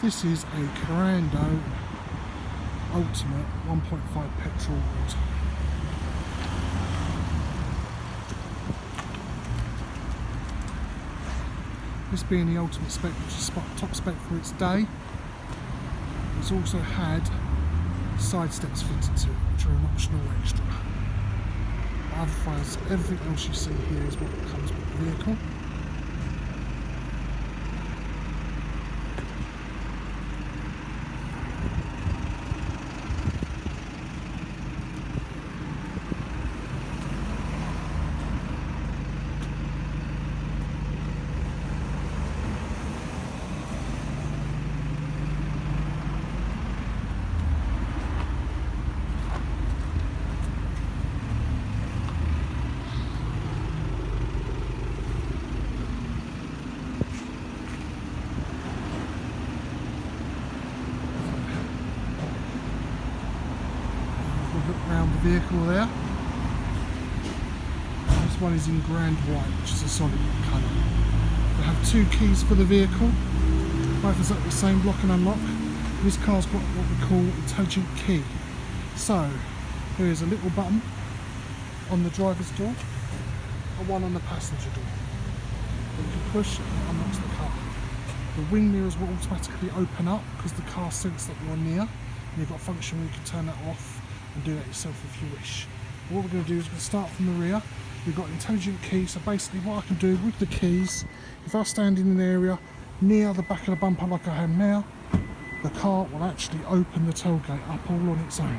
This is a Korando Ultimate 1.5 Petrol water. This being the ultimate spec, which is top spec for its day, it's also had side steps fitted to it, which are an optional extra. Otherwise, everything else you see here is what comes with the vehicle. Look around the vehicle there. This one is in grand white, which is a solid colour. They have two keys for the vehicle, both exactly the same, lock and unlock. This car's got what we call intelligent key. So there is a little button on the driver's door and one on the passenger door. You can push and it unlocks the car. The wing mirrors will automatically open up because the car senses that you're near, and you've got a function where you can turn that off and do that yourself if you wish. But what we're going to do is we're going to start from the rear. We've got intelligent key, so basically what I can do with the keys, if I stand in an area near the back of the bumper like I am now, the car will actually open the tailgate up all on its own.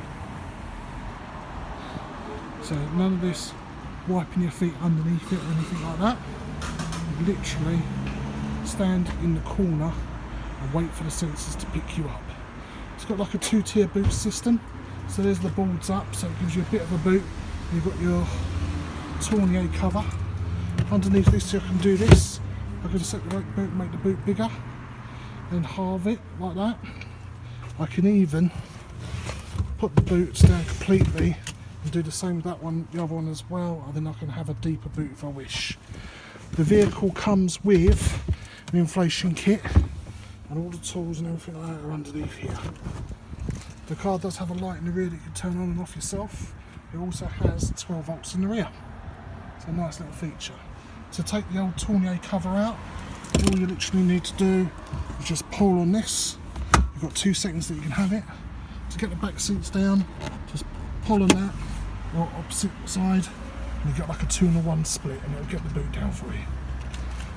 So none of this wiping your feet underneath it or anything like that. You literally stand in the corner and wait for the sensors to pick you up. It's got like a two-tier boot system. So there's the boards up, so it gives you a bit of a boot. You've got your tourniquet cover. Underneath this you can do this. I can set the boot, make the boot bigger, then halve it like that. I can even put the boots down completely and do the same with that one, the other one as well, and then I can have a deeper boot if I wish. The vehicle comes with an inflation kit and all the tools and everything like that are underneath here. The car does have a light in the rear that you can turn on and off yourself. It also has 12 volts in the rear. It's a nice little feature. To take the old tourniquet cover out, all you literally need to do is just pull on this. You've got 2 seconds that you can have it. To get the back seats down, just pull on that, or opposite side, and you get like a 2-in-1 split, and it'll get the boot down for you.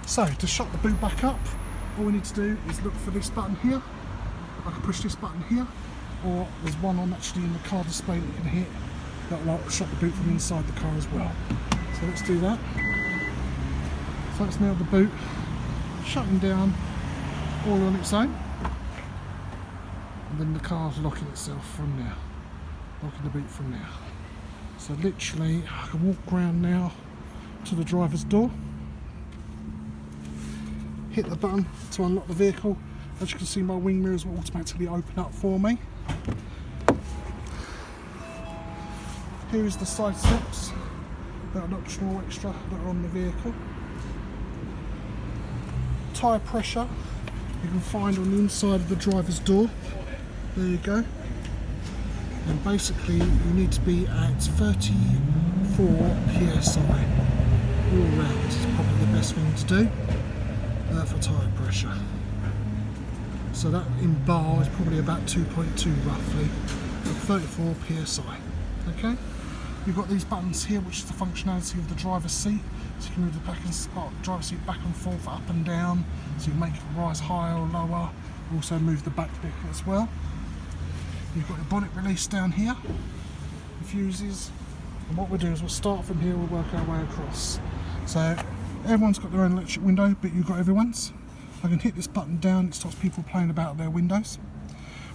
So to shut the boot back up, all we need to do is look for this button here. I can push this button here, or there's one on actually in the car display that you can hit that will shut the boot from inside the car as well. So let's do that. So that's now the boot shutting down all on its own, and then the car's locking itself from there, locking the boot from there. So literally I can walk around now to the driver's door, hit the button to unlock the vehicle. As you can see, my wing mirrors will automatically open up for me. Here is the side steps that are an optional extra that are on the vehicle. Tyre pressure you can find on the inside of the driver's door. There you go. And basically you need to be at 34 psi all round. Is probably the best thing to do for tyre pressure. So that in bar is probably about 2.2 roughly, at 34 psi. Okay. You've got these buttons here, which is the functionality of the driver's seat. So you can move the back and driver's seat back and forth, up and down. So you can make it rise higher or lower. Also move the back bit as well. You've got your bonnet release down here, the fuses. And what we'll do is we'll start from here, we'll work our way across. So everyone's got their own electric window, but you've got everyone's. I can hit this button down, it stops people playing about at their windows.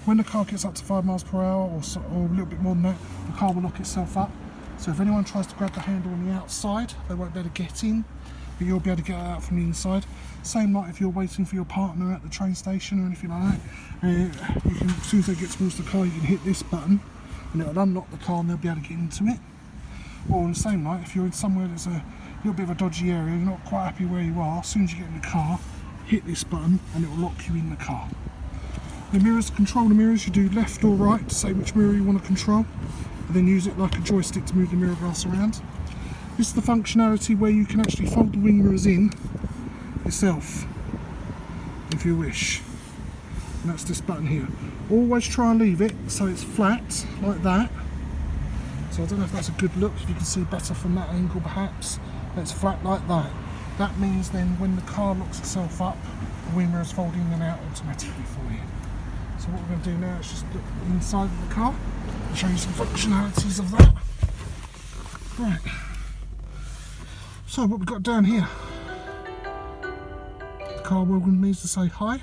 When the car gets up to 5 miles per hour or a little bit more than that, the car will lock itself up. So if anyone tries to grab the handle on the outside, they won't be able to get in, but you'll be able to get it out from the inside. Same like if you're waiting for your partner at the train station or anything like that. You can, as soon as they get towards the car, you can hit this button and it'll unlock the car and they'll be able to get into it. Or in the same like, if you're in somewhere that's a little bit of a dodgy area, you're not quite happy where you are, as soon as you get in the car, hit this button and it will lock you in the car. The mirrors, control the mirrors, you do left or right to say which mirror you want to control, and then use it like a joystick to move the mirror glass around. This is the functionality where you can actually fold the wing mirrors in yourself, if you wish. And that's this button here. Always try and leave it so it's flat, like that. So I don't know if that's a good look, if you can see better from that angle perhaps. It's flat like that. That means then when the car locks itself up, the wing mirrors fold in and out automatically for you. So what we're going to do now is just look inside of the car and show you some functionalities of that. Right. So what we've got down here. The car welcome me to say hi.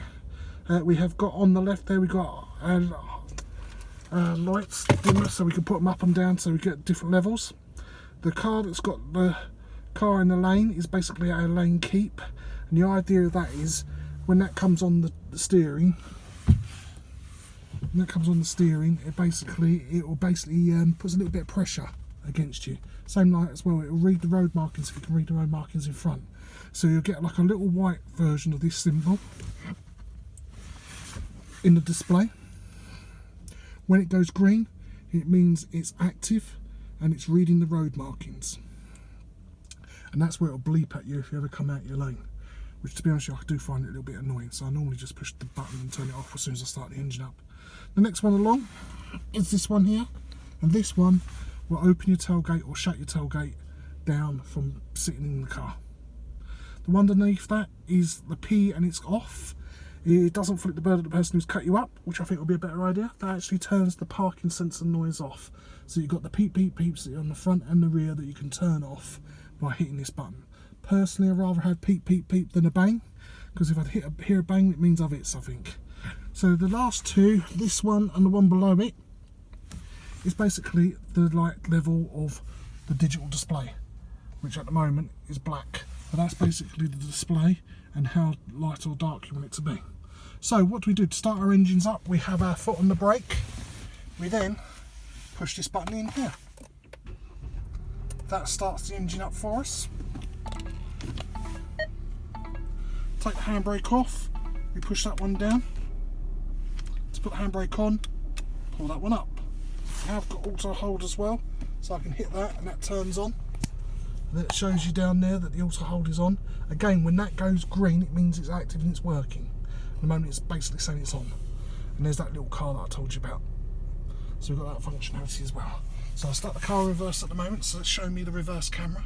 We have got on the left there, we've got lights, dimmer, so we can put them up and down so we get different levels. The car that's got the car in the lane is basically a lane keep, and the idea of that is when that comes on the steering, it will basically puts a little bit of pressure against you. Same light as well, it will read the road markings if you can read the road markings in front. So you'll get like a little white version of this symbol in the display. When it goes green, it means it's active and it's reading the road markings. And that's where it'll bleep at you if you ever come out your lane. Which, to be honest with you, I do find it a little bit annoying. So I normally just push the button and turn it off as soon as I start the engine up. The next one along is this one here. And this one will open your tailgate or shut your tailgate down from sitting in the car. The one underneath that is the P and it's off. It doesn't flip the bird at the person who's cut you up, which I think will be a better idea. That actually turns the parking sensor noise off. So you've got the peep beep peeps on the front and the rear that you can turn off by hitting this button. Personally, I'd rather have peep peep peep than a bang, because if I hear a bang, it means I've hit something. So the last two, this one and the one below it, is basically the light level of the digital display, which at the moment is black. But that's basically the display and how light or dark you want it to be. So what do we do to start our engines up? We have our foot on the brake. We then push this button in here. That starts the engine up for us. Take the handbrake off. We push that one down. To put the handbrake on, pull that one up. I have got auto hold as well, so I can hit that and that turns on. And then it shows you down there that the auto hold is on. Again, when that goes green, it means it's active and it's working. At the moment, it's basically saying it's on. And there's that little car that I told you about. So we've got that functionality as well. So I'll start the car in reverse at the moment, so it's showing me the reverse camera,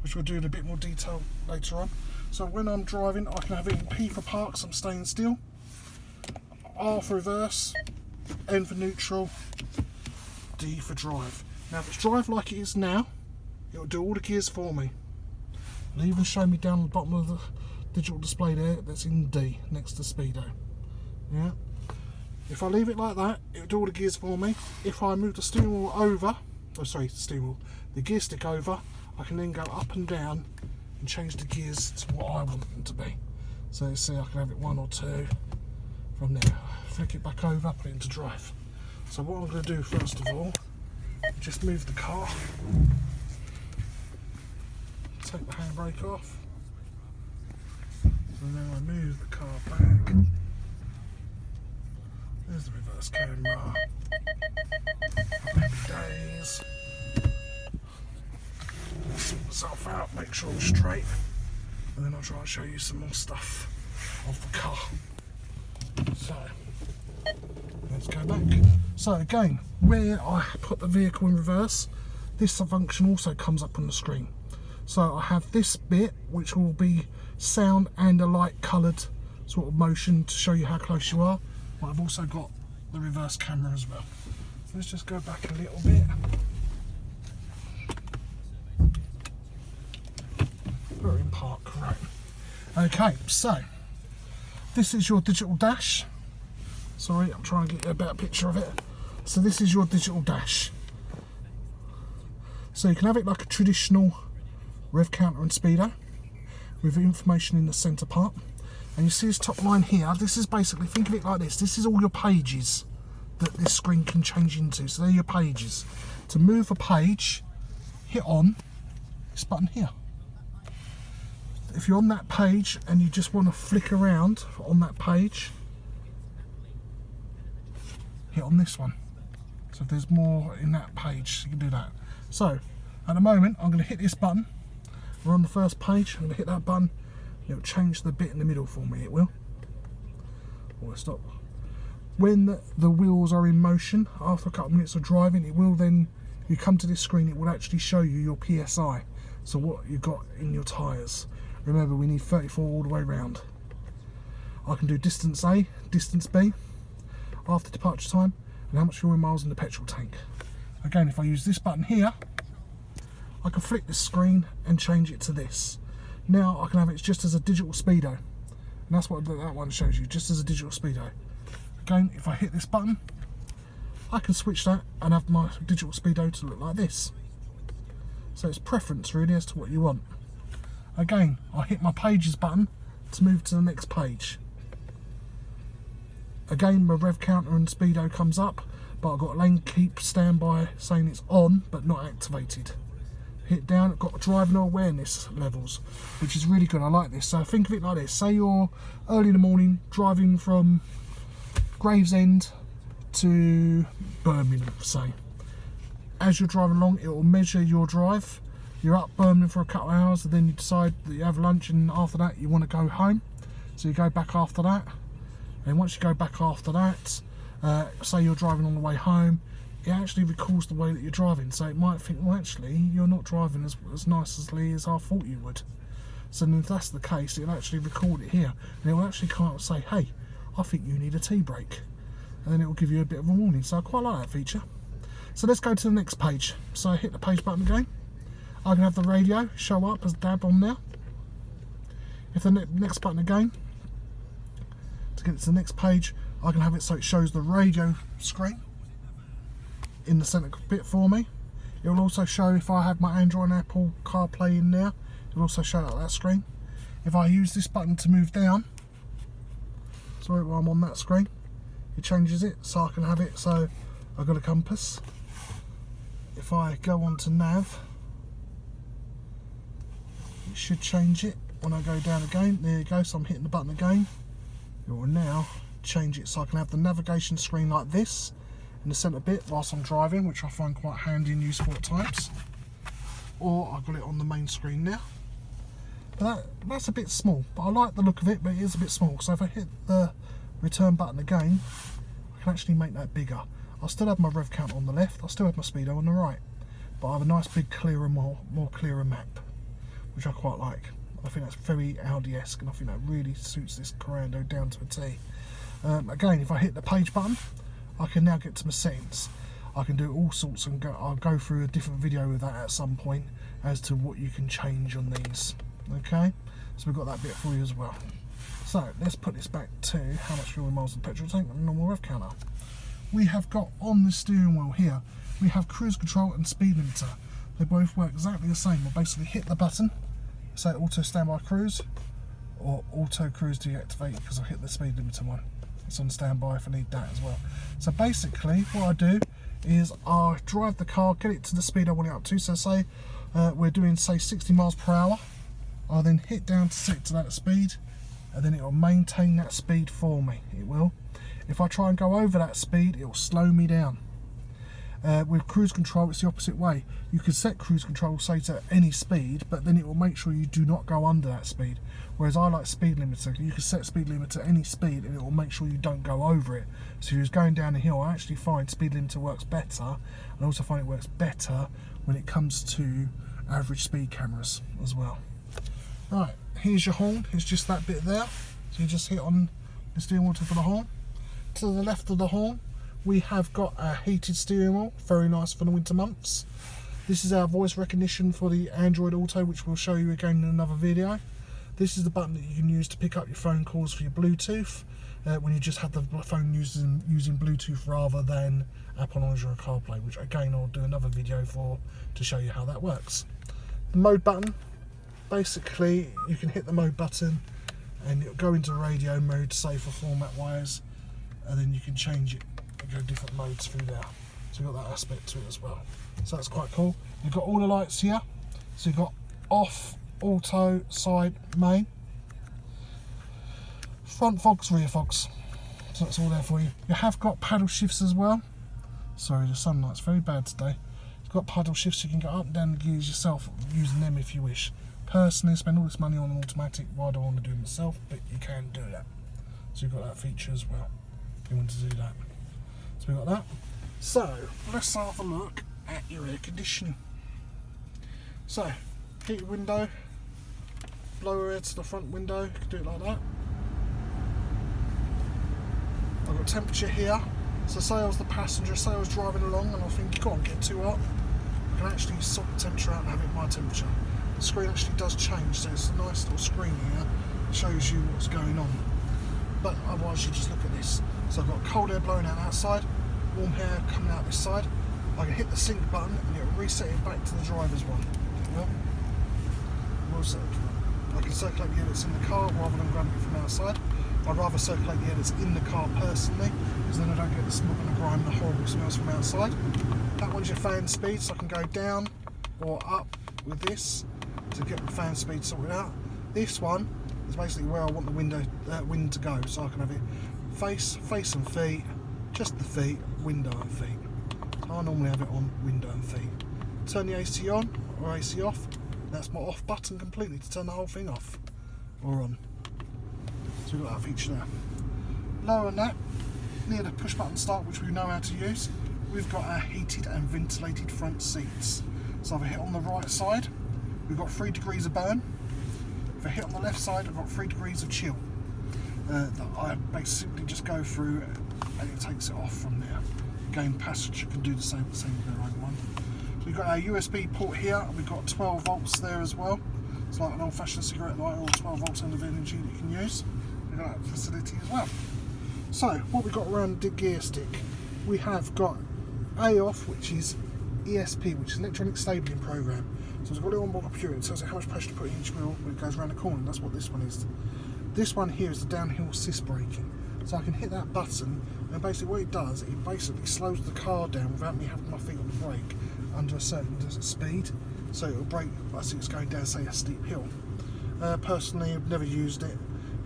which we'll do in a bit more detail later on. So when I'm driving, I can have it in P for park, so I'm staying still, R for reverse, N for neutral, D for drive. Now if it's drive like it is now, it'll do all the gears for me. It'll even show me down the bottom of the digital display there that's in D, next to speedo. Yeah. If I leave it like that, it'll do all the gears for me. If I move the steering wheel over, the gear stick over, I can then go up and down and change the gears to what I want them to be. So let's see, I can have it 1 or 2 from there. Flick it back over, put it into drive. So what I'm going to do first of all, just move the car, take the handbrake off, and then I move the car back. There's the reverse camera. Happy days. Sort myself out, make sure I'm straight, and then I'll try and show you some more stuff of the car. So let's go back. So again, where I put the vehicle in reverse, this function also comes up on the screen. So I have this bit which will be sound and a light coloured sort of motion to show you how close you are. But I've also got the reverse camera as well. So let's just go back a little bit. We're in park, right. Okay, so this is your digital dash. Sorry, I'm trying to get you a better picture of it. So this is your digital dash. So you can have it like a traditional rev counter and speedo with information in the centre part. And you see this top line here, this is basically, think of it like this, this is all your pages that this screen can change into. So they're your pages. To move a page, hit on this button here. If you're on that page and you just want to flick around on that page, hit on this one. So if there's more in that page, you can do that. So at the moment, I'm going to hit this button. We're on the first page. I'm going to hit that button. It'll change the bit in the middle for me. It will. Or stop. When the wheels are in motion, after a couple of minutes of driving, it will then, you come to this screen, it will actually show you your PSI. So what you've got in your tyres. Remember, we need 34 all the way round. I can do distance A, distance B, after departure time, and how much fuel miles in the petrol tank. Again, if I use this button here, I can flick this screen and change it to this. Now I can have it just as a digital speedo, and that's what that one shows you, just as a digital speedo. Again, if I hit this button, I can switch that and have my digital speedo to look like this. So it's preference really as to what you want. Again, I hit my pages button to move to the next page. Again, my rev counter and speedo comes up, but I've got lane keep standby saying it's on but not activated. Hit down, I've got driving awareness levels, which is really good. I like this. So think of it like this. Say you're early in the morning driving from Gravesend to Birmingham, say. As you're driving along, it will measure your drive. You're up Birmingham for a couple of hours, and then you decide that you have lunch, and after that you want to go home. So you go back after that. And once you go back after that, say you're driving on the way home, it actually records the way that you're driving. So it might think, well, actually, you're not driving as nicely as I thought you would. So then if that's the case, it'll actually record it here. And it will actually come up and say, hey, I think you need a tea break. And then it will give you a bit of a warning. So I quite like that feature. So let's go to the next page. So I hit the page button again. I can have the radio show up as dab on there. If the next button again, to get to the next page, I can have it so it shows the radio screen in the centre bit for me. It will also show if I have my Android and Apple CarPlay in there. It will also show that screen. If I use this button to move down, sorry, while I'm on that screen, it changes it so I can have it so I've got a compass. If I go on to nav, it should change it when I go down again. There you go, so I'm hitting the button again. It will now change it so I can have the navigation screen like this in the centre bit whilst I'm driving, which I find quite handy and useful at times. Or I've got it on the main screen now. But that's a bit small, but I like the look of it, but it is a bit small. So if I hit the return button again, I can actually make that bigger. I'll still have my rev count on the left, I'll still have my speedo on the right, but I have a nice big clearer, more clearer map, which I quite like. I think that's very Audi-esque, and I think that really suits this Korando down to a T. Again, if I hit the page button, I can now get to my settings. I can do all sorts, and I'll go through a different video with that at some point as to what you can change on these. Okay, so we've got that bit for you as well. So let's put this back to how much fuel miles in the petrol tank and a normal rev counter. We have got on the steering wheel here, we have cruise control and speed limiter. They both work exactly the same. We'll basically hit the button, say auto standby cruise, or auto cruise deactivate, because I hit the speed limiter one. It's on standby if I need that as well. So basically what I do is I drive the car, get it to the speed I want it up to. So say we're doing, say, 60 miles per hour. I'll then hit down to set to that speed, and then it will maintain that speed for me. It will. If I try and go over that speed, it will slow me down. With cruise control, it's the opposite way. You can set cruise control, say, to any speed, but then it will make sure you do not go under that speed. Whereas I like speed limiter. You can set speed limit to any speed, and it will make sure you don't go over it. So if you're going down a hill, I actually find speed limiter works better, and I also find it works better when it comes to average speed cameras as well. Right, here's your horn. It's just that bit there. So you just hit on the steering wheel for the horn. To the left of the horn, we have got a heated steering wheel, very nice for the winter months. This is our voice recognition for the Android Auto, which we'll show you again in another video. This is the button that you can use to pick up your phone calls for your Bluetooth, when you just have the phone using Bluetooth rather than Apple or CarPlay, which again I'll do another video for to show you how that works. The mode button, basically you can hit the mode button and it'll go into radio mode, say for format wise, and then you can change it and go different modes through there. So you've got that aspect to it as well. So that's quite cool. You've got all the lights here. So you've got off, auto, side, main. Front fogs, rear fogs. So So that's all there for you. You have got paddle shifts as well. Sorry, the sunlight's very bad today. It's got paddle shifts, so you can go up and down the gears yourself using them if you wish. Personally, I spend all this money on an automatic. Why do I want to do it myself? But you can do that. So you've got that feature as well, if you want to do that. So we've got that. So, let's have a look at your air conditioning. So, heated window, blower air to the front window, you can do it like that. I've got temperature here, so say I was the passenger, say I was driving along and I think you can't get too hot, I can actually sort the temperature out and have it my temperature. The screen actually does change, so it's a nice little screen here, it shows you what's going on. But otherwise you just look at this. So I've got cold air blowing out outside, warm air coming out this side. I can hit the sync button and it'll reset it back to the driver's one. Well, I can circulate the air that's in the car rather than grabbing it from outside. I'd rather circulate the air that's in the car personally, because then I don't get the smog and the grime and the horrible smells from outside. That one's your fan speed, so I can go down or up with this to get the fan speed sorted out. This one is basically where I want the wind to go, so I can have it face and feet, just the feet, window and feet. So I normally have it on window and feet. Turn the AC on or AC off. That's my off button completely to turn the whole thing off or on. So we've got that feature there. Lower than that, near the push button start, which we know how to use, we've got our heated and ventilated front seats. So if I hit on the right side, we've got 3 degrees of burn. If I hit on the left side, I've got 3 degrees of chill. That I basically just go through and it takes it off from there. Again, passenger can do the same with their own one. So we've got our USB port here, we've got 12 volts there as well. It's like an old-fashioned cigarette lighter or 12 volts end of energy that you can use. We've got that facility as well. So, what we've got around the gear stick, we have got AOF, which is ESP, which is electronic stabling program. So it's got a little onboard computer, it tells you how much pressure to put in each wheel when it goes around the corner. That's what this one is. This one here is the downhill assist braking. So I can hit that button, and basically what it does, it basically slows the car down without me having my feet on the brake under a certain speed. So it'll brake as it's going down, say, a steep hill. Personally, I've never used it.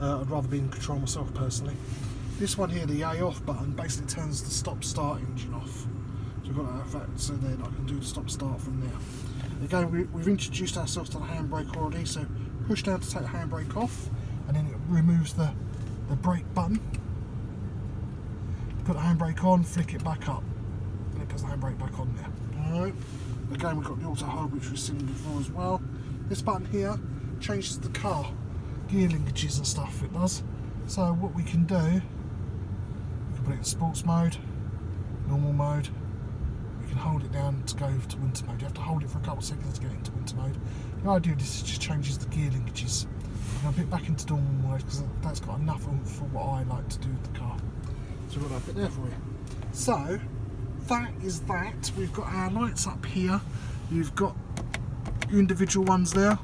I'd rather be in control myself personally. This one here, the A off button, basically turns the stop-start engine off. So we've got that, so then I can do the stop-start from there. Again, we've introduced ourselves to the handbrake already, so push down to take the handbrake off, and then it removes the brake button. Put the handbrake on, flick it back up, and it puts the handbrake back on there. Alright. Again, we've got the auto hold, which we've seen before as well. This button here changes the car gear linkages and stuff, it does. So what we can do, we can put it in sports mode, normal mode. We can hold it down to go to winter mode. You have to hold it for a couple of seconds to get into winter mode. The idea of this is just changes the gear linkages. I'm going to put it back into normal mode because that's got enough for what I like to do with the car. So we've got that bit there for you. So that is that. We've got our lights up here. You've got your individual ones there.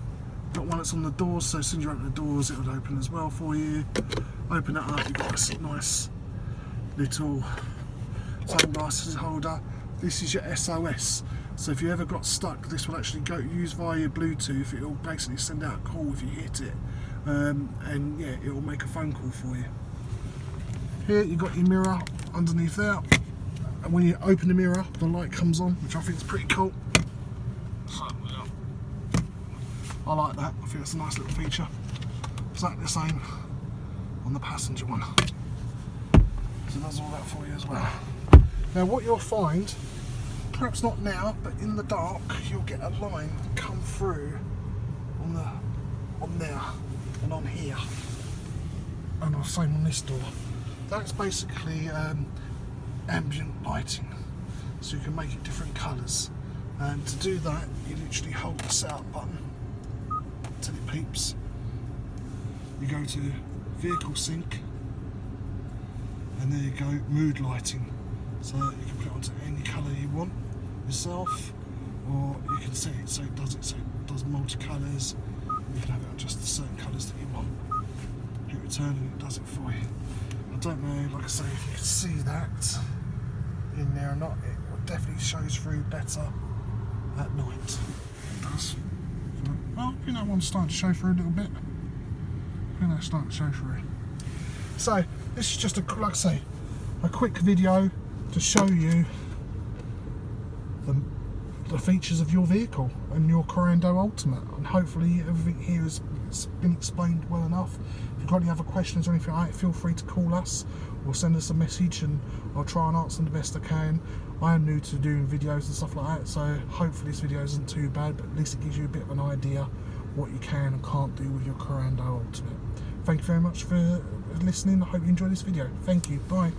Got one that's on the doors, so as soon as you open the doors it will open as well for you. Open that up, you've got this nice little sunglasses holder. This is your SOS, so if you ever got stuck, this will actually use via your Bluetooth. It will basically send out a call if you hit it, and yeah, it will make a phone call for you. Here you've got your mirror underneath there, and when you open the mirror the light comes on, which I think is pretty cool. So, yeah. I like that, I think it's a nice little feature. Exactly the same on the passenger one. So it does all that for you as well. Now what you'll find, perhaps not now, but in the dark, you'll get a line come through on there and on here. And the same on this door. That's basically ambient lighting. So you can make it different colours. And to do that, you literally hold the setup button until it peeps. You go to vehicle sync, and there you go, mood lighting. So you can put it onto any colour you want yourself, or you can set it so it does multi-colours. You can have it on just the certain colours that you want. Hit return and it does it for you. I don't know, like I say, if you can see that in there or not. It definitely shows through better at night. It does. Well, that one's starting to show through a little bit. That's starting to show through. So this is just like I say, a quick video to show you the features of your vehicle and your Korando Ultimate, and hopefully everything here has been explained well enough. If you've got any other questions or anything like that, feel free to call us or send us a message and I'll try and answer them the best I can. I am new to doing videos and stuff like that, so hopefully this video isn't too bad, but at least it gives you a bit of an idea what you can and can't do with your Korando Ultimate. Thank you very much for listening. I hope you enjoyed this video. Thank you. Bye.